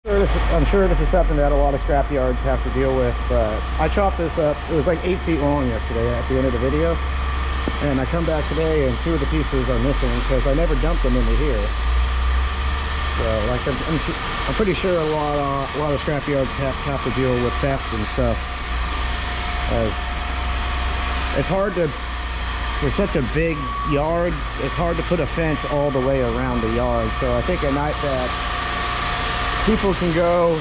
I'm sure this is something that a lot of scrap yards have to deal with, but I chopped this up. It was like 8 feet long yesterday at the end of the video, and I come back today and 2 of the pieces are missing because I never dumped them into here. So like I'm pretty sure a lot of scrap yards have to deal with theft and stuff. It's hard to, for such a big yard, it's hard to put a fence all the way around the yard. So I think at night that people can go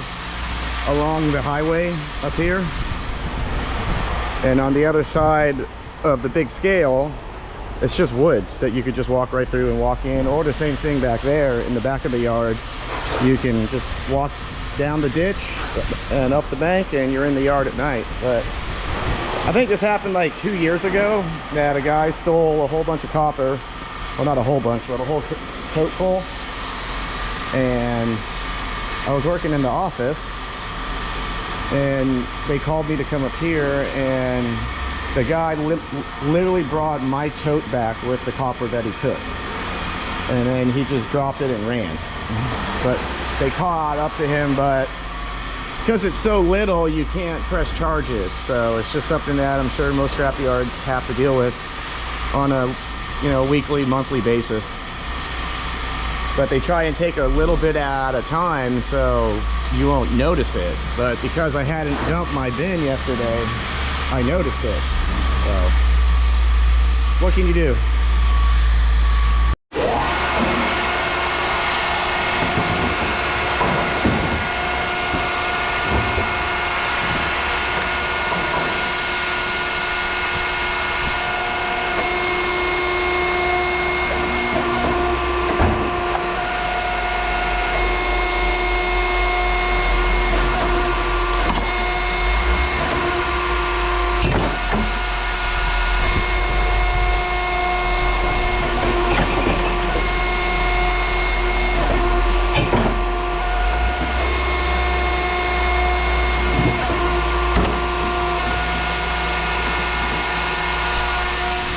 along the highway up here, and on the other side of the big scale it's just woods that you could just walk right through and walk in, or the same thing back there in the back of the yard. You can just walk down the ditch and up the bank and you're in the yard at night. But I think this happened like 2 years ago, that a guy stole a whole bunch of copper. Well, not a whole bunch, but a whole tote full. And I was working in the office and they called me to come up here, and the guy literally brought my tote back with the copper that he took, and then he just dropped it and ran. But they caught up to him, but because it's so little you can't press charges. So it's just something that I'm sure most scrap yards have to deal with on a, you know, weekly, monthly basis. But they try and take a little bit at a time so you won't notice it. But because I hadn't dumped my bin yesterday, I noticed it. So what can you do?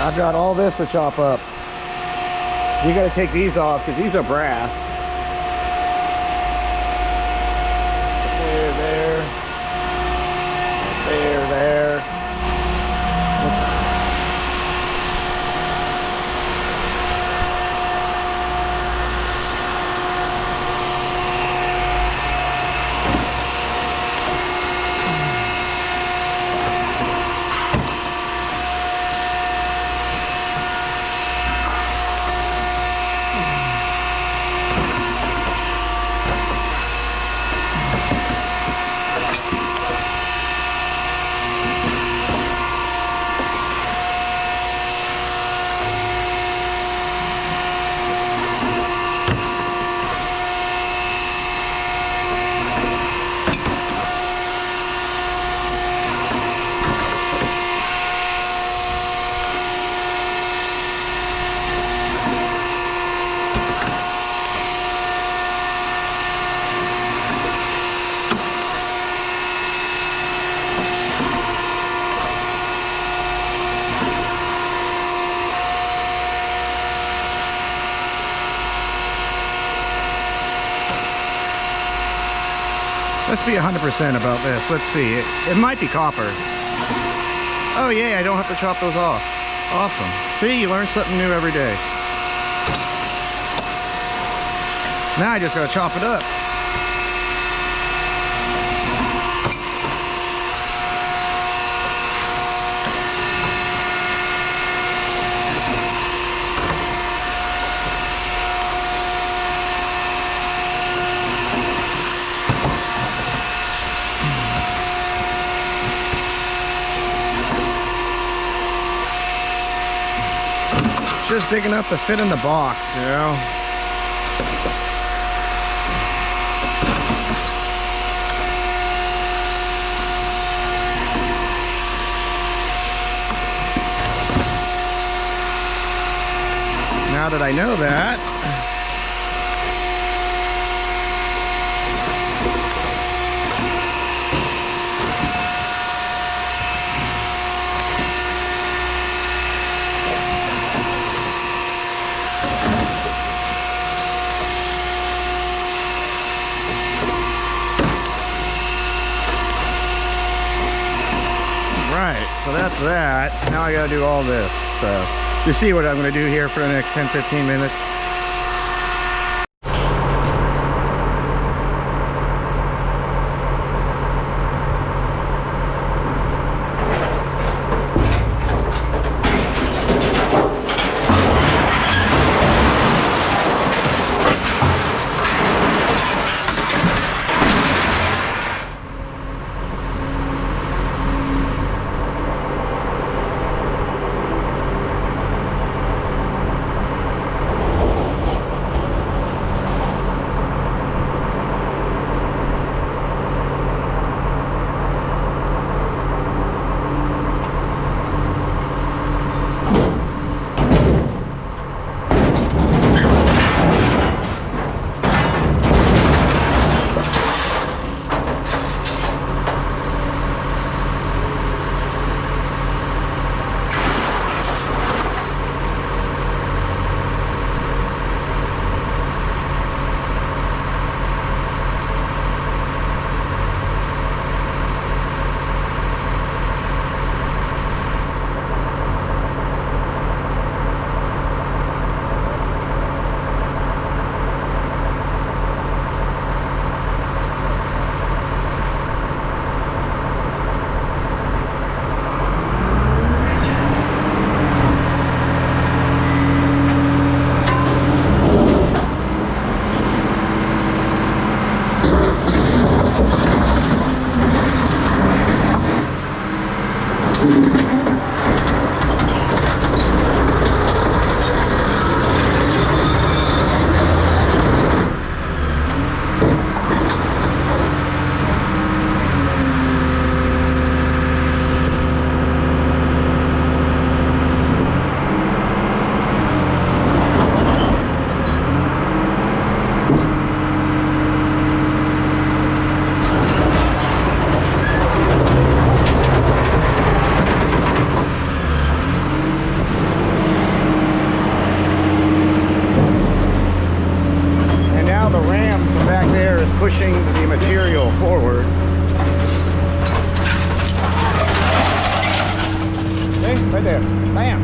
I've got all this to chop up. You got to take these off because these are brass. There. Let's be 100% about this. Let's see. It might be copper. Oh yeah, I don't have to chop those off. Awesome. See, you learn something new every day. Now I just gotta chop it up. Just big enough to fit in the box, you know. Now that I know that, So that's that. Now I gotta do all this. So you see what I'm gonna do here for the next 10-15 minutes. Pushing the material forward. Okay, right there. Bam!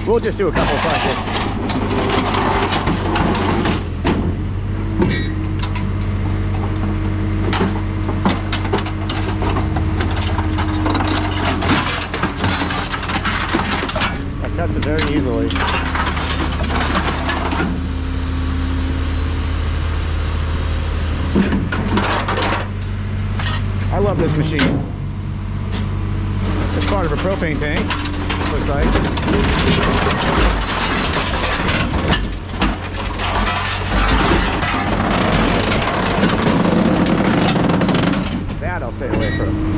We'll just do a couple cycles. Cuts it very easily. I love this machine. It's part of a propane tank, looks like. That I'll stay away from.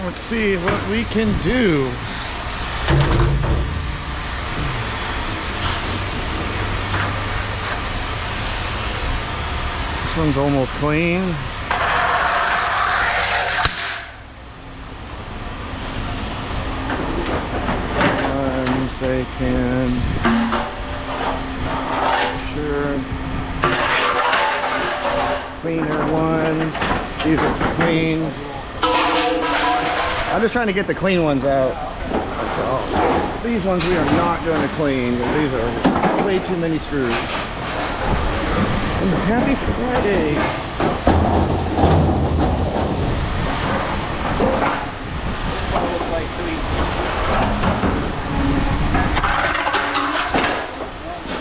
Let's see what we can do. This one's almost clean. And they can, sure, cleaner ones. These are clean. I'm just trying to get the clean ones out. That's all. These ones we are not going to clean. These are way too many screws. And happy Friday.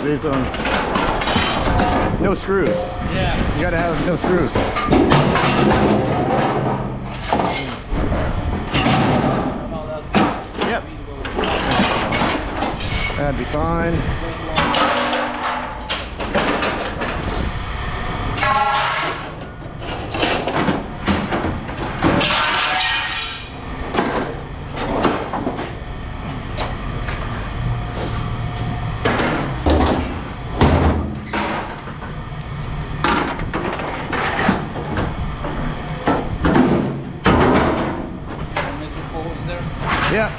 These ones, no screws. Yeah. You gotta have no screws. Yep. That'd be fine. Yeah.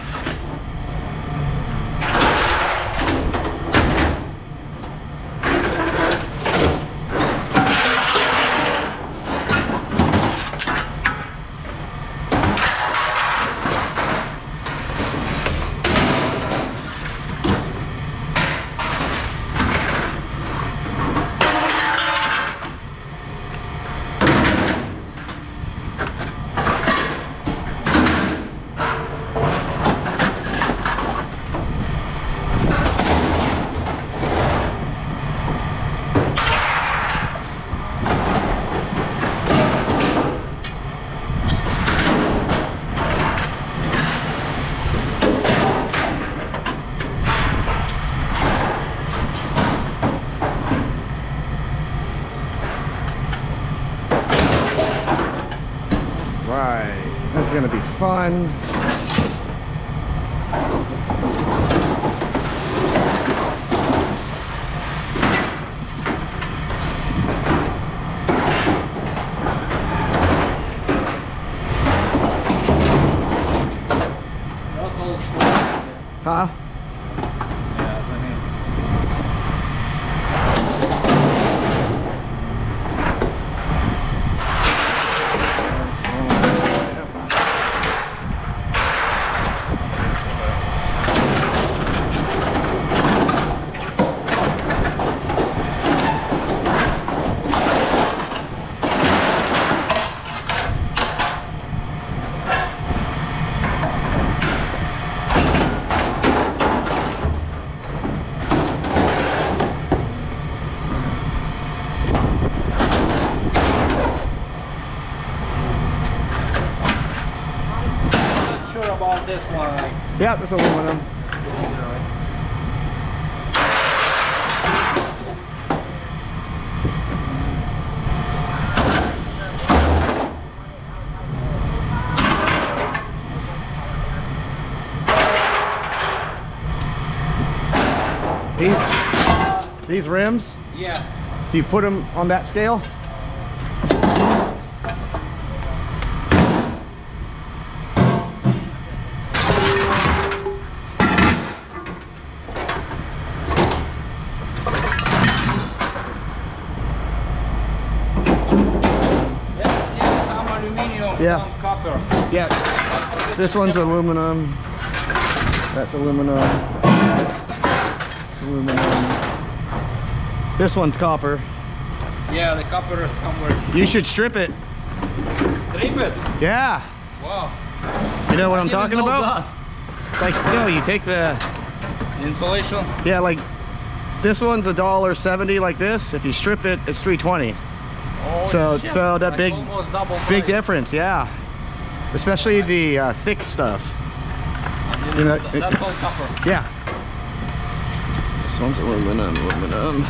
Right, this is gonna be fun. Huh? About this one, like, Yeah, this aluminum. These rims? yeah. Do you put them on that scale? Yeah. Some copper. Yeah. This one's aluminum. That's aluminum. Aluminum. This one's copper. Yeah, the copper is somewhere. You should strip it. Strip it? Yeah. Wow. You know what I'm talking about? That. Like, no, you take the Insulation? Yeah, like this one's $1.70 like this. If you strip it, it's $3.20. Oh, so shit. that Like big almost double big price. difference, yeah. Especially the thick stuff. You know, that's all copper. Yeah. This one's aluminum.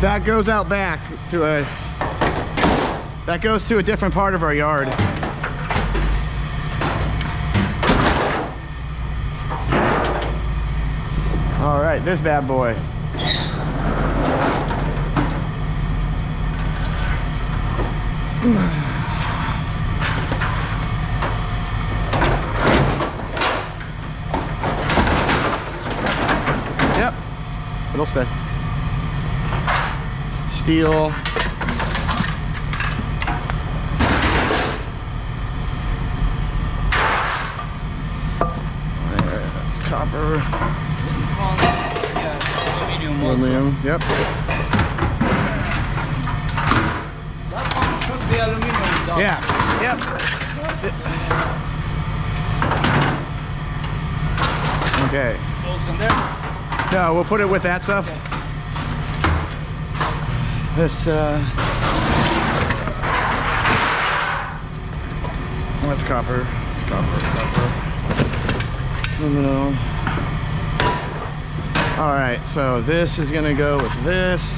That goes out back to a That goes to a different part of our yard. All right, this bad boy. Yep, it'll stay. Steel. That's copper. Aluminum, yep. That one should be aluminum. Done. Yeah, yep. Okay. Goes in there. No, we'll put it with that stuff. Okay. This, that's copper. It's copper. Aluminum. All right, so this is gonna go with this.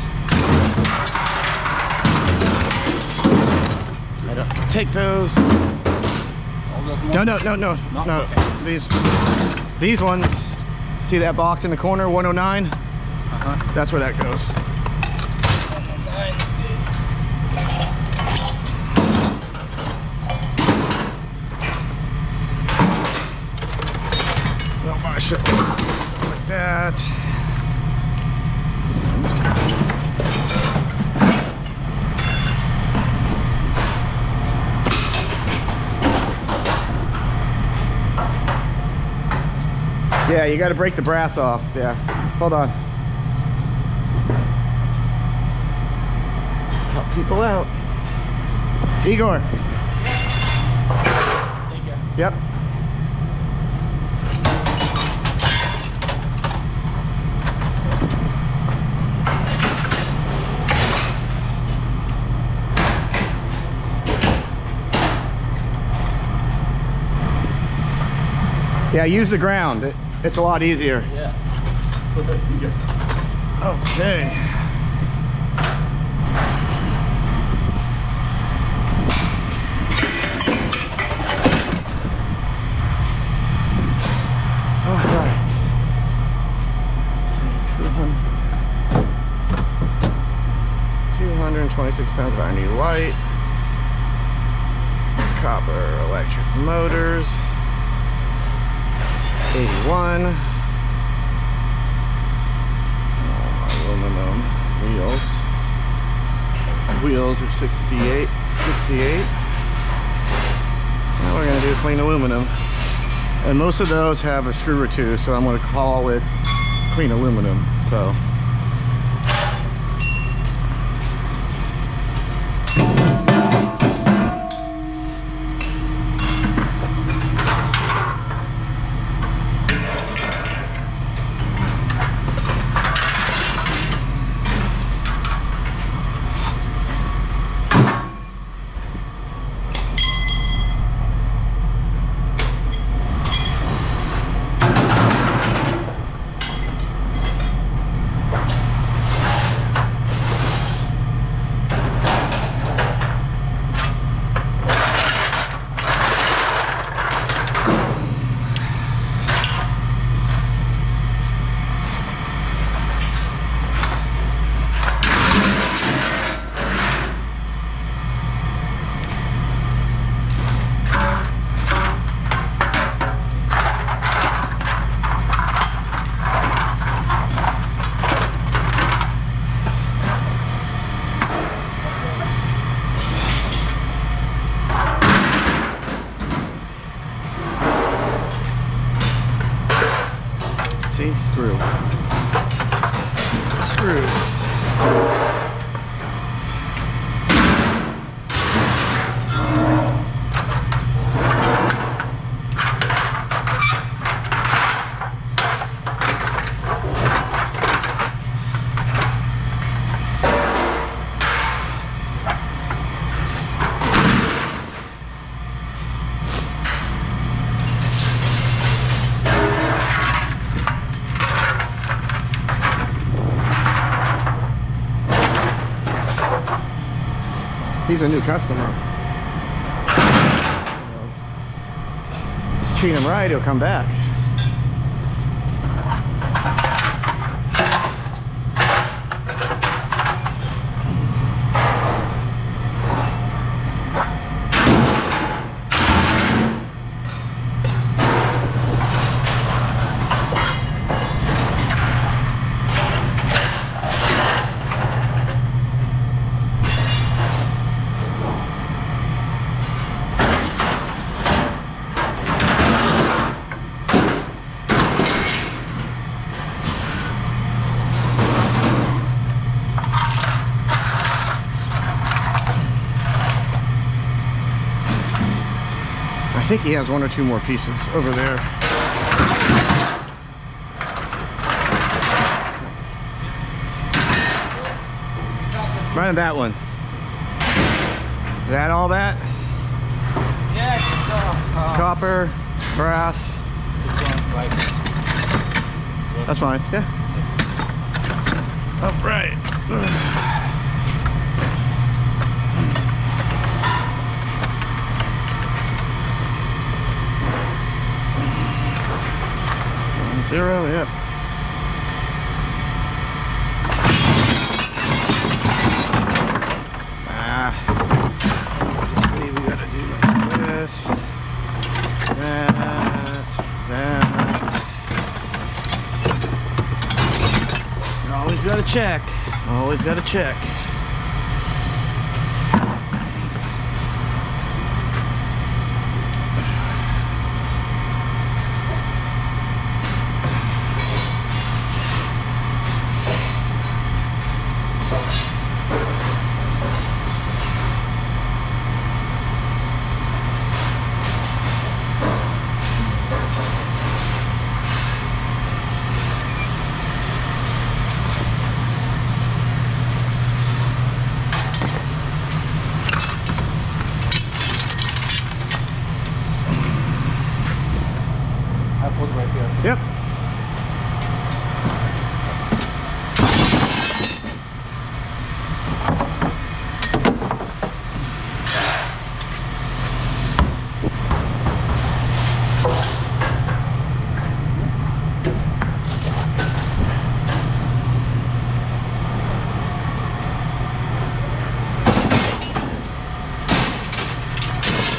I don't take those. All those more? No. No? Okay. These ones. See that box in the corner, 109? Uh-huh. That's where that goes. 109. No, I should like that. Yeah, you got to break the brass off. Yeah, hold on. Help people out. Igor. Thank you. Yep. Yeah, use the ground. It's a lot easier. Yeah. So that's easier. Okay. All right. 226 pounds of iron white. Copper electric motors. 81. Aluminum wheels. Wheels are 68. Now we're going to do clean aluminum. And most of those have a screw or two, so I'm going to call it clean aluminum. So. See, screws. He's a new customer. Treat him right, he'll come back. I think he has one or two more pieces over there. Right on that one. Is that all that? Yeah, Copper, brass. this one's like... That's fine, yeah. All right. 0, yeah. Just see, we gotta do like this, that. You always gotta check. Always gotta check. Right here. Yep.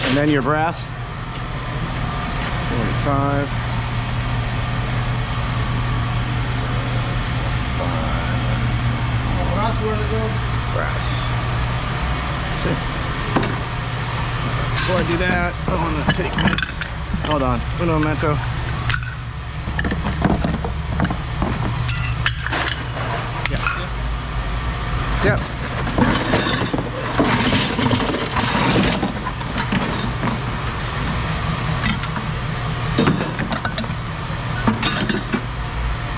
And then your brass. 45. Brass. See. Before I do that, I want to take my, hold on, un momento. Yeah. Yep.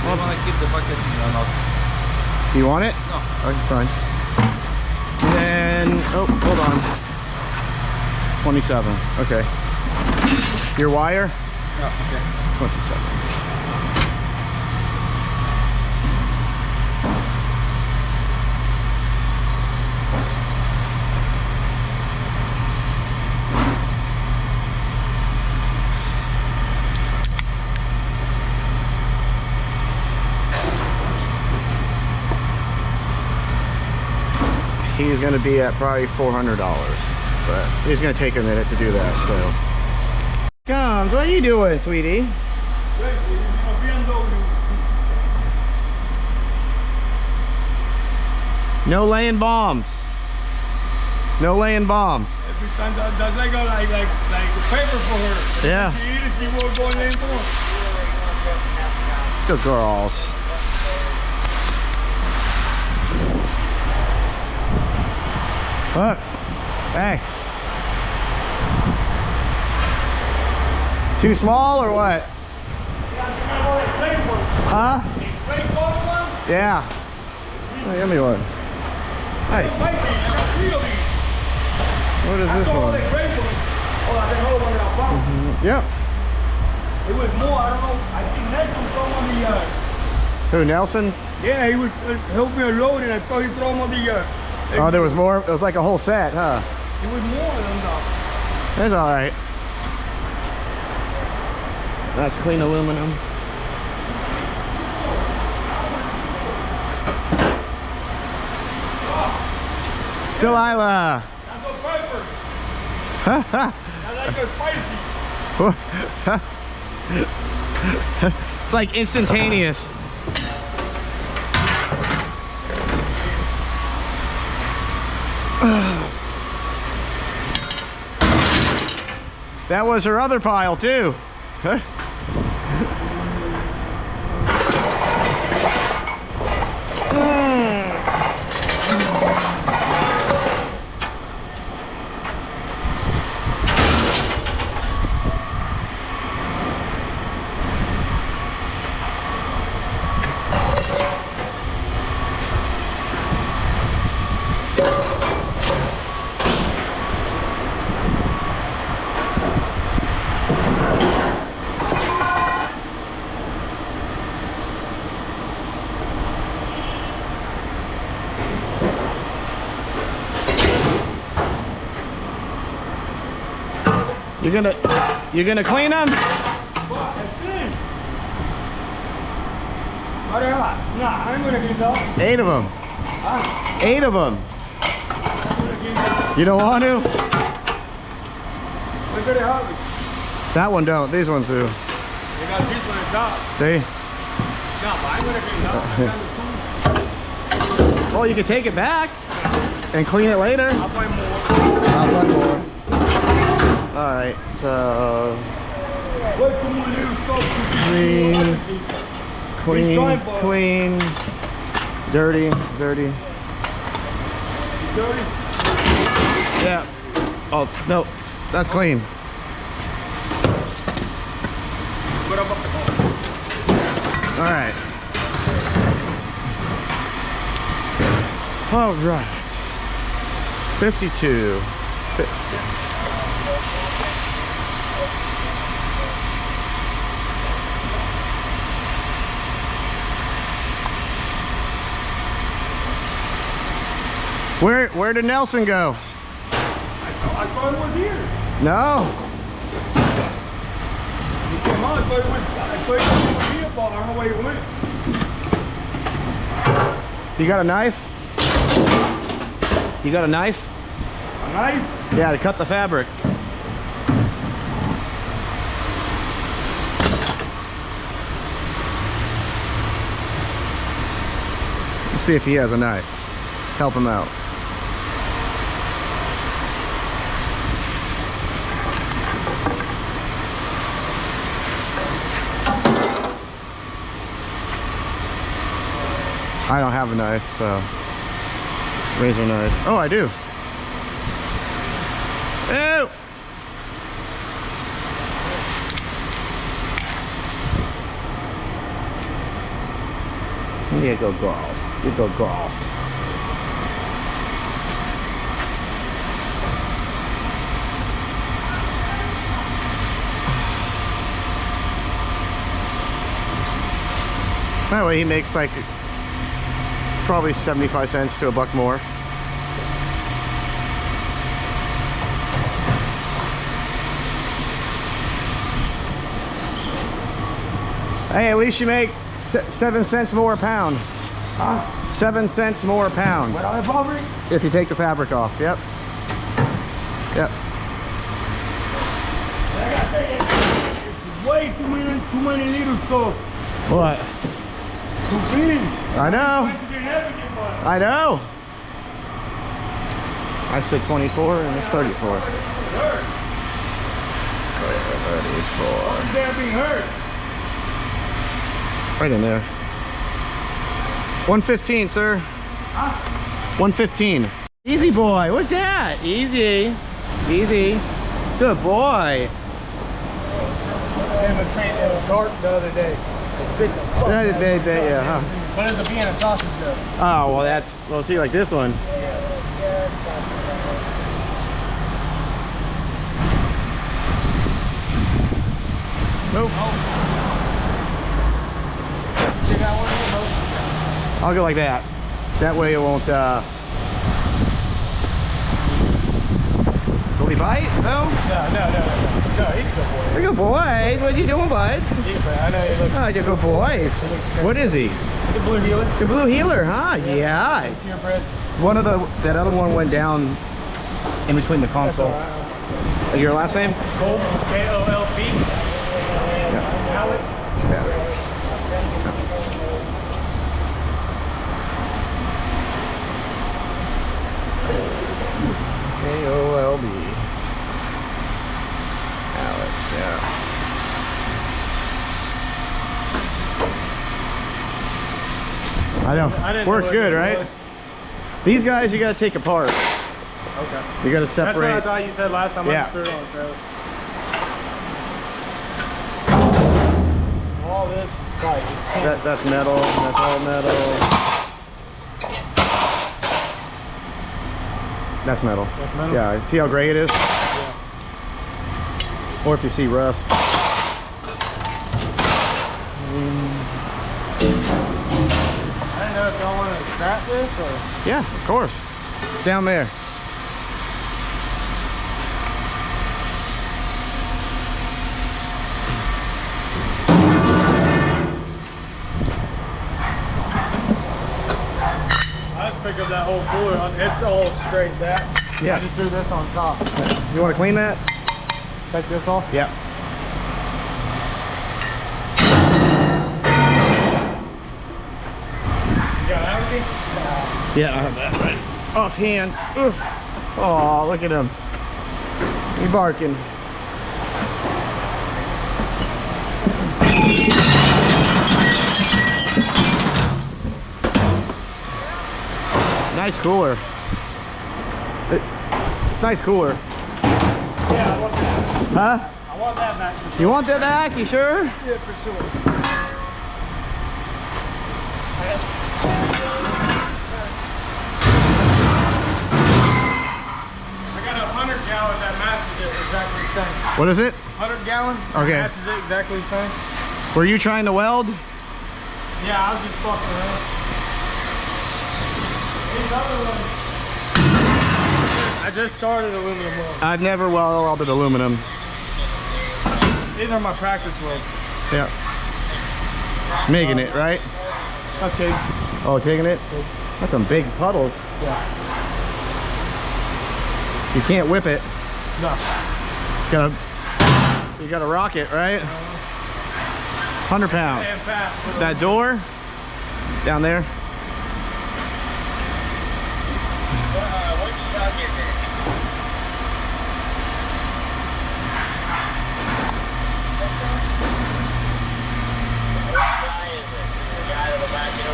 I want to keep the bucket in or not? You want it? No. Okay, fine. And then, oh, hold on. 27, okay. Your wire? Oh, okay. 27. He's going to be at probably $400, but it's going to take a minute to do that. So, Comes, what are you doing, sweetie? No laying bombs. No laying bombs. Every time that's like paper for her. Yeah. She eat it, she won't go laying bombs. Good girls. Look, hey. Too small or what? Huh? Yeah. Oh, give me one. Nice. What is this one? Yep. It was more, I don't know, I think Nelson threw him on the Who, Nelson? yeah, he was helping me load and I thought he threw him on the Oh, there was more? It was like a whole set, huh? It was more than that. That's all right. That's clean aluminum. Delilah. That's a pepper. I like it spicy. It's like instantaneous. That was her other pile too. You're gonna clean them? I'm gonna get them. 8 of them. Huh? 8 of them. I'm gonna get them. You don't want to? Look at it, Harvey. That one don't. These ones do. They got this one on top. See? No, but I'm gonna get them. Well, you can take it back and clean it later. I'll find more. I'll find more. All right, so Wait for more little stuff. clean, dirty. Dirty? Yeah. Oh no, that's clean. Put up the ball. All right. All right. 52. Where did Nelson go? I thought it was here. No. He came on. I thought it was here, but I don't know where he went. You got a knife? You got a knife? A knife? Yeah, to cut the fabric. Let's see if he has a knife. Help him out. I don't have a knife, so razor knife. Oh, I do. Ew! You go girls. You go girls. That way he makes like probably 75 cents to $1 more. Hey, at least you make 7 cents more a pound. Huh? 7 cents more a pound. What on the fabric? If you take the fabric off. Yep. Yep. I gotta say it's way too many little stuff. What? Too clean. I know. I know. I said 24 and it's 34. 34. They're being hurt. Right in there. 115, sir. Huh? 115. Easy boy. What's that? Easy. Easy. Good boy. They was dark the other day. Yeah, huh? But it's a Vienna sausage though. Oh, well that's, well see like this one. Nope. You got one of those? I'll go like that. That way it won't, bite? No? No, he's a good boy. You're a good boy. What you doing, bud? I know he looks. Oh, you're a good boy. What is he? He's a blue healer. The blue healer, huh? Yeah. Purebred. One of that other one went down in between the console. Your last name? Kolb, K-O-L-B. Mallet. K-O-L-B. Alex, yeah. I know. Works good, right? These guys you gotta take apart. Okay. You gotta separate. That's what I thought you said last time. Yeah. I threw it on the trailer. All this is like just tin. That's metal. That's all metal. That's metal. That's metal? Yeah. See how gray it is? Yeah. Or if you see rust. I didn't know if y'all wanted to scrap this or. Yeah, of course. Down there. Pick up that whole cooler. It's all straight back. Yeah. I just threw this on top. You want to clean that? Take this off? Yeah. You got allergy? Yeah, I have that right. Offhand. Oh, look at him. He's barking. Nice cooler. Nice cooler. Yeah, I want that. Huh? I want that back. For sure. You want that back? You sure? Yeah, for sure. I got a 100-gallon that matches it exactly the same. What is it? 100-gallon. Okay. Matches it exactly the same. Were you trying to weld? Yeah, I was just fucking around. These other ones. I just started aluminum welding. I've never welded aluminum. These are my practice welds. Yeah. Making it, right? I'll take. Oh, taking it? That's some big puddles. Yeah. You can't whip it. No. You gotta rock it, right? 100 pounds. Damn fast. That door down there. What you got here?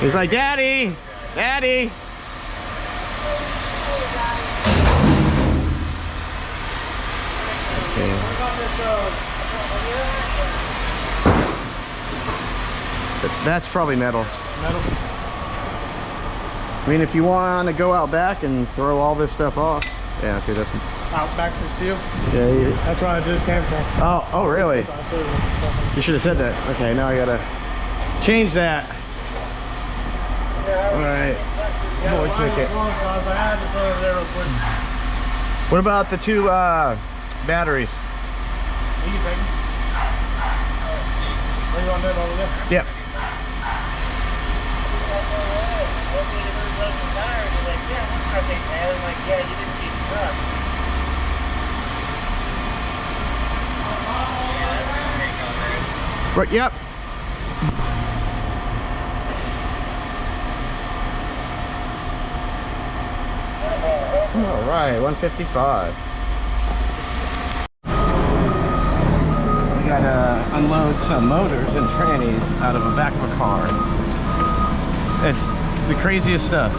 He's like, Daddy, Daddy. Okay. That's probably metal. Metal. I mean, if you want to go out back and throw all this stuff off. Yeah, see this one. Out back to steel. Yeah. That's where I just came from. Oh, really? You should have said that. Okay, now I gotta change that. All right. Boy, ticket. What about the two batteries? You can take them. Where you want them over there? Yep. Right, yep. All right, 155. We gotta unload some motors and trannies out of the back of a car. It's the craziest stuff.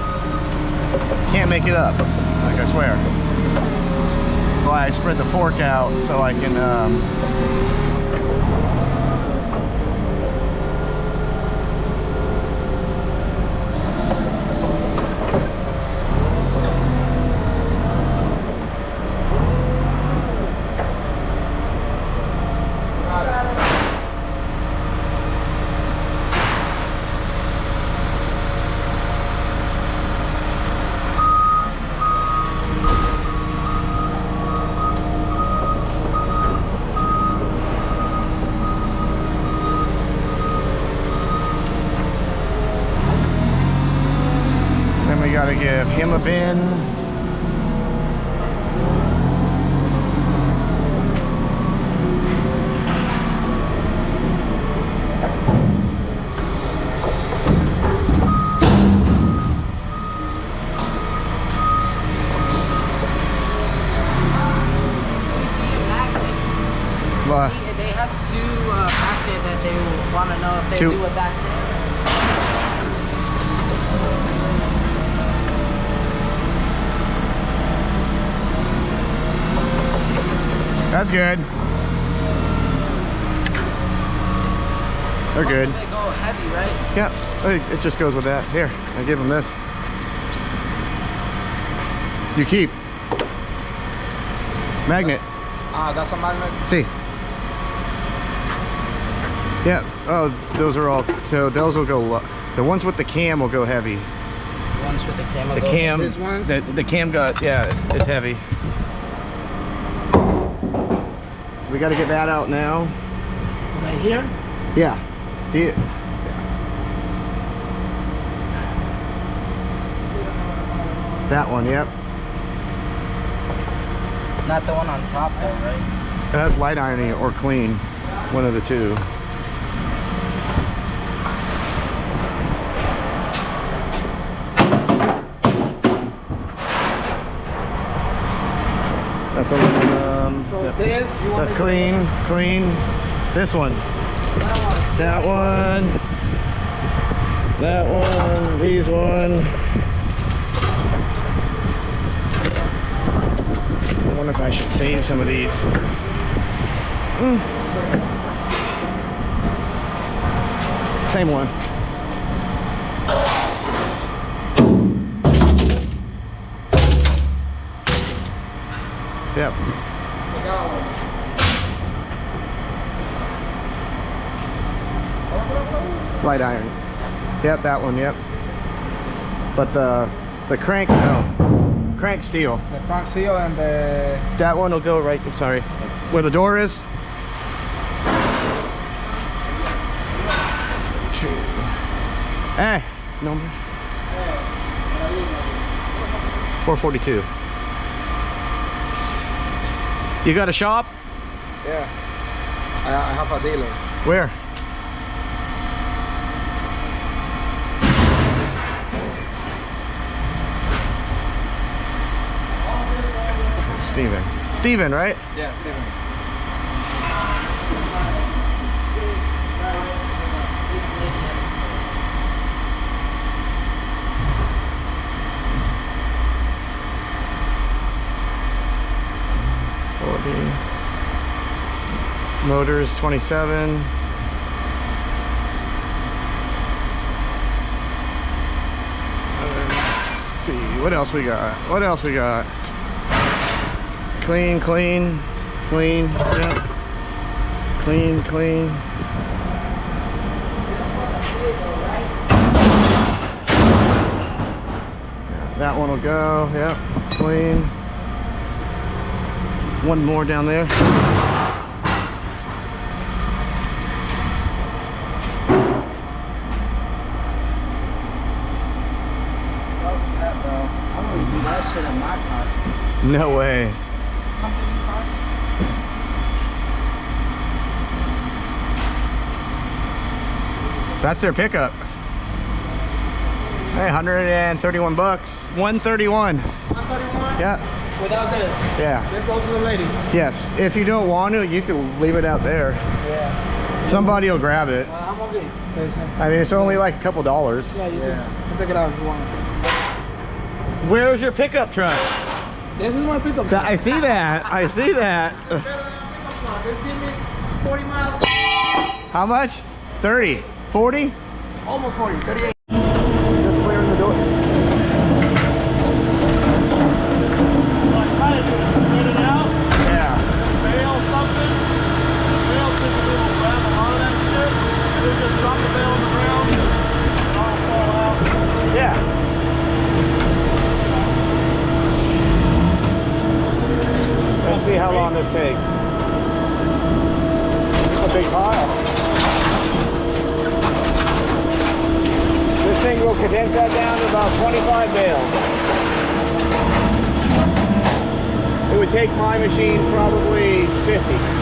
Can't make it up, like I swear. That's why I spread the fork out so I can we gotta give him a bin. They had two back there that they want to know if they do it back there. That's good. They're good. They go heavy, right? Yeah, it just goes with that. Here, I give them this. You keep. Magnet. Ah, that's a magnet? See. Yeah, oh, those are all, so those will go, the ones with the cam will go heavy. The ones with the cam will go cam, These ones? the cam got, yeah, it's heavy. So we got to get that out now. Right here? Yeah. That one, yep. Not the one on top though, right? That's light ironing or clean, one of the two. That's aluminum. So this, you want That's clean. This one. That one. That one. These one. I wonder if I should save some of these. Same one. Yep. Light iron. Yep, that one, yep. But the crank, no. Crank steel. The crank seal and the... That one will go right, I'm sorry. Where the door is? Hey, number? 442. You got a shop? Yeah. I have a dealer. Where? Steven, right? Yeah, Steven. Motors 27. Let's see what else we got. Clean. Yep. Clean. That one will go. Yep. Clean. One more down there. No way. That's their pickup. Hey, 131 bucks. 131. 131? Yeah. Without this? Yeah. This goes to the lady? Yes. If you don't want to, you can leave it out there. Yeah. Somebody will grab it. I'm okay. I mean, it's only like a couple dollars. Yeah, you can take it out if you want. Where's your pickup truck? This is my pickup truck. I see that. This give me 40 miles. How much? 30? 40? Almost 40. 38. Just clearing the door. Yeah. Yeah. Let's see how long this takes. A big pile. This thing we'll condense that down to about 25 bales. It would take my machine probably 50.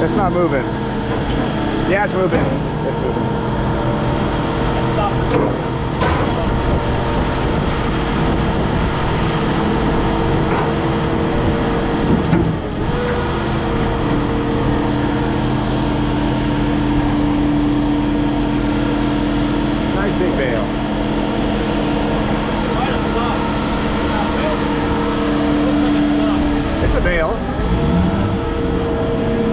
It's not moving. Yeah, it's moving. It's moving. Nice big bale. It's a bale.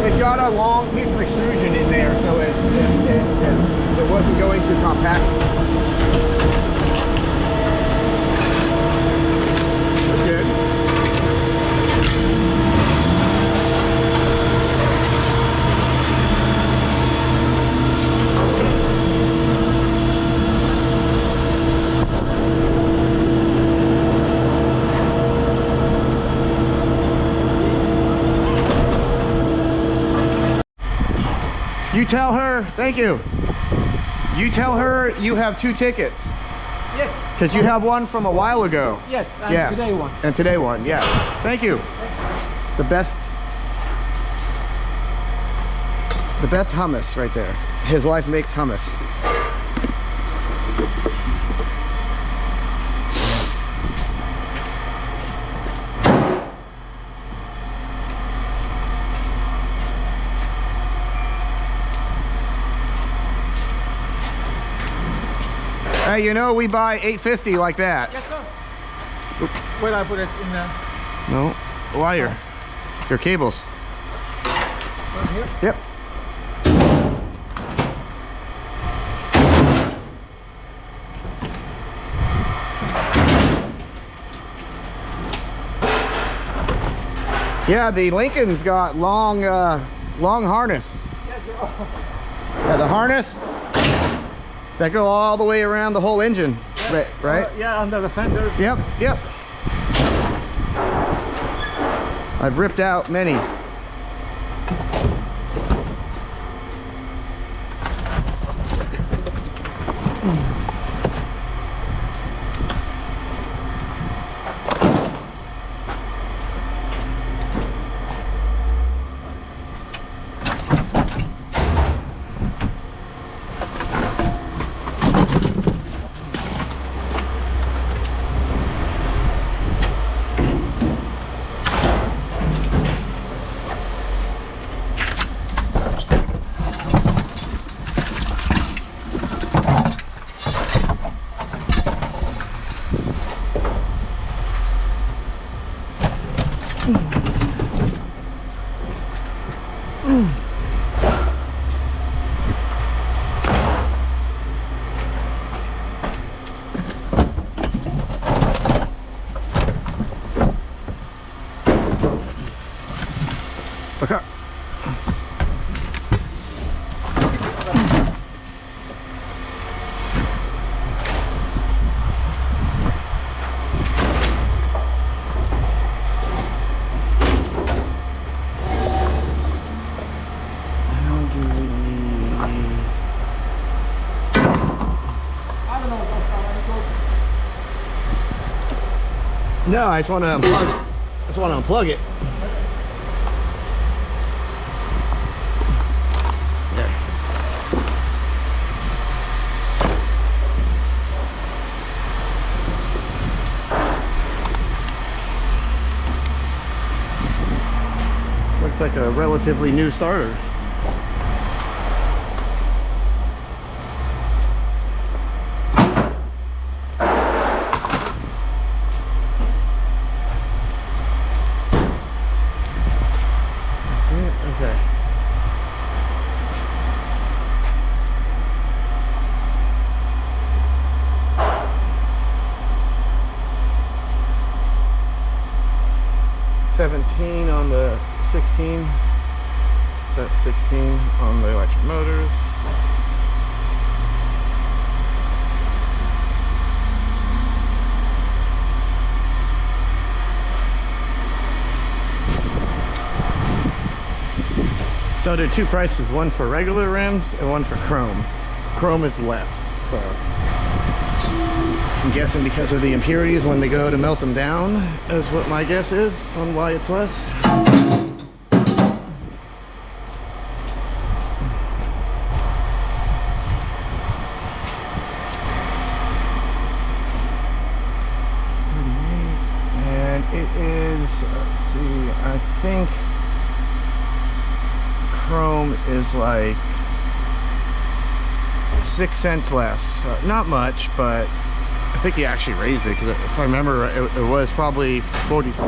It's got a long piece of extrusion in there, so it wasn't going to compact. That's good. You tell her, thank you. You tell her you have 2 tickets. Yes. Because you have one from a while ago. Yes, and Yes. today one. And today one, yeah. Thank you. The best hummus right there. His wife makes hummus. Hey, you know, we buy 850 like that. Yes, sir. Where I put it in the... No, wire. Your cables. Right here? Yep. Yeah, the Lincoln's got long harness. Yeah, the harness. That go all the way around the whole engine, Yes. right? Yeah, under the fender. Yep, yep. I've ripped out many. Okay. No, I just want to unplug. I just want to unplug it. There. Looks like a relatively new starter. Okay. $17 on the 16. Set 16 on the electric motors. So there are two prices, one for regular rims and one for chrome. Chrome is less, so I'm guessing because of the impurities when they go to melt them down is what my guess is on why it's less. And it is, let's see, I think chrome is like 6 cents less. Not much, but I think he actually raised it because if I remember, it was probably 46.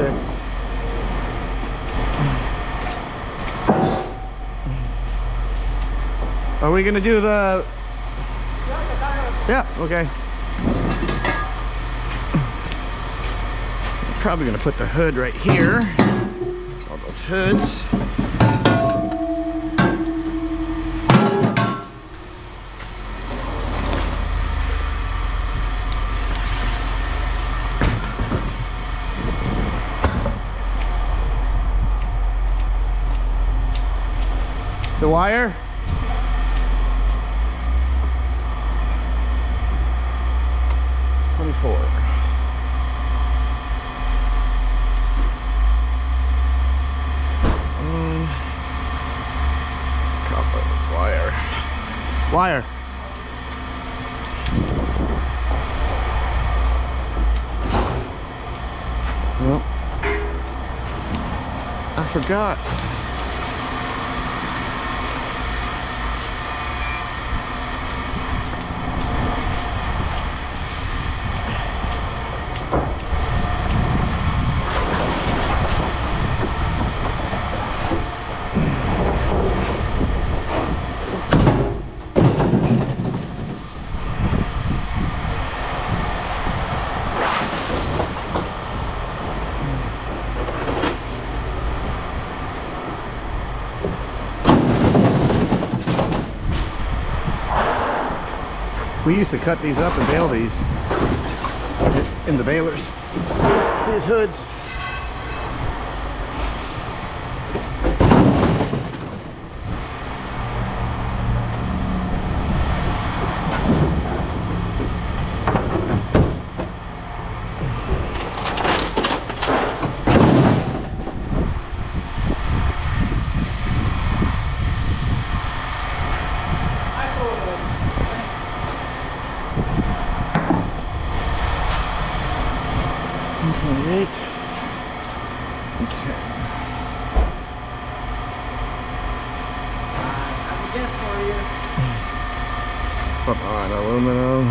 Are we gonna do the? Yeah. Okay. Probably gonna put the hood right here. All those hoods. The wire? Copper wire. Wire. Well, I forgot. We used to cut these up and bale these in the balers. These hoods. Okay. I'm good for you. Come on, aluminum.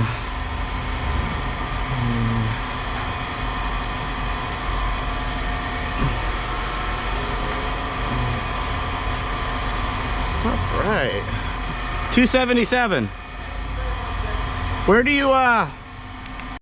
All right. 277. Where do you